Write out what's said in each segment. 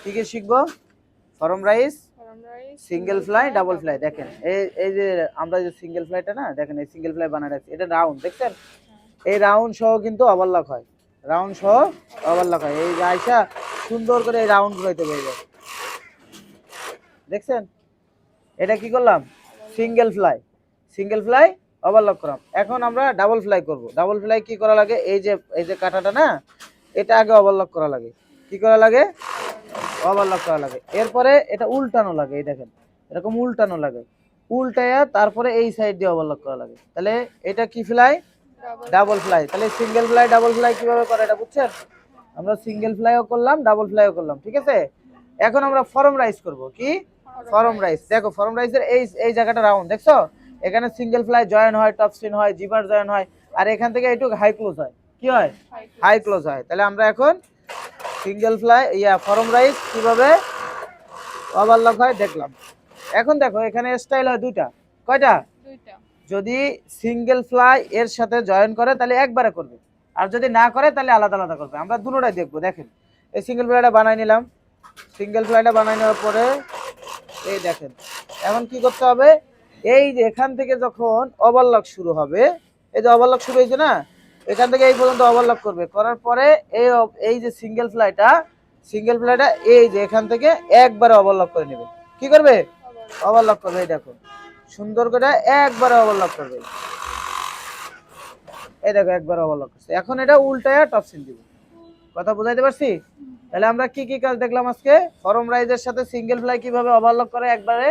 কি কি শিখবো? Form rise, single fly, double fly. দেখেন এই যে আমরা যে সিঙ্গেল ফ্লাইটা না, দেখেন এই সিঙ্গেল ফ্লাই বানায় রাখছি, এটা রাউন্ড দেখছেন, এই রাউন্ড সহ কিন্তু ওভারলক হয়, রাউন্ড সহ ওভারলক হয়। এই যে আয়সা সুন্দর করে এই রাউন্ড গুলোতে হয়ে যায়, দেখছেন? এটা কি করলাম? Single fly, single fly overlock করলাম। এখন আমরা ডাবল ফ্লাই করব। ডাবল ফ্লাই কি করা লাগে? এই যে কাঁটাটা না, এটা আগে ওভারলক করা লাগে। কি করা লাগে? ওভারলক করা লাগে। এরপরে এটা উল্টানো লাগে, এই দেখেন এরকম উল্টানো লাগে, উল্টায়া তারপরে এই সাইড দিয়ে ওভারলক করা লাগে। তাহলে এটা কি ফ্লাই? Double fly. তাহলে সিঙ্গেল ফ্লাই ডাবল ফ্লাই কিভাবে করে এটা বুঝছেন? আমরা সিঙ্গেল ফ্লাইও করলাম, ডাবল ফ্লাইও করলাম, ঠিক আছে? এখন আমরা ফরম রাইজ করব। কি? Form rise. দেখো ফরম রাইজের এই জায়গাটা রাউন্ড, দেখছো? এখানে সিঙ্গেল ফ্লাই জয়েন হয়, টপ স্পিন হয়, জিপার জয়েন হয়, আর এখান থেকে একটু হাই ক্লোজ হয়। কি হয়? হাই ক্লোজ হয়। তাহলে আমরা এখন সিঙ্গেল ফ্লাই ফরম রাইজ কিভাবে ওভারলক হয় দেখলাম। এখন দেখো এখানে স্টাইল হয় দুইটা। কয়টা? যদি সিঙ্গেল ফ্লাই এর সাথে জয়েন করে তাহলে একবারে করবে, আর যদি না করে তাহলে আলাদা আলাদা করবে। আমরা দুটোটাই দেখবো। দেখেন এই সিঙ্গেল ফ্লাইটা বানাই নিলাম, সিঙ্গেল ফ্লাইটা বানাই নেওয়ার পরে এই দেখেন এখন কি করতে হবে? এই যে এখান থেকে যখন ওভারলক শুরু হবে, এই যে ওভারলক শুরু হয়েছে না, এখান থেকে এই পর্যন্ত ওভারলক করবে, করার পরে এই যে সিঙ্গেল ফ্লাইটা এই যে এখান থেকে একবারে ওভারলক করে নেবে। কি করবে? ওভারলক করবে। এই দেখো সুন্দর করে একবারে ওভারলক করবে। এই দেখো একবার ওভারলক করছে। এখন এটা উল্টায়া টপ স্পিন দিব। কথা বুঝাইতে পারছি? তাহলে আমরা কি কি কাজ দেখলাম আজকে? ফরম রাইজের সাথে সিঙ্গেল ফ্লাই কিভাবে ওভারলক করে একবারে,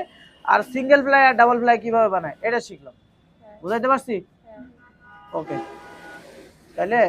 আর সিঙ্গেল ফ্লাই আর ডাবল ফ্লাই কিভাবে বানায়, এটা শিখলাম। বুঝাইতে পারছি? ওকে, তাহলে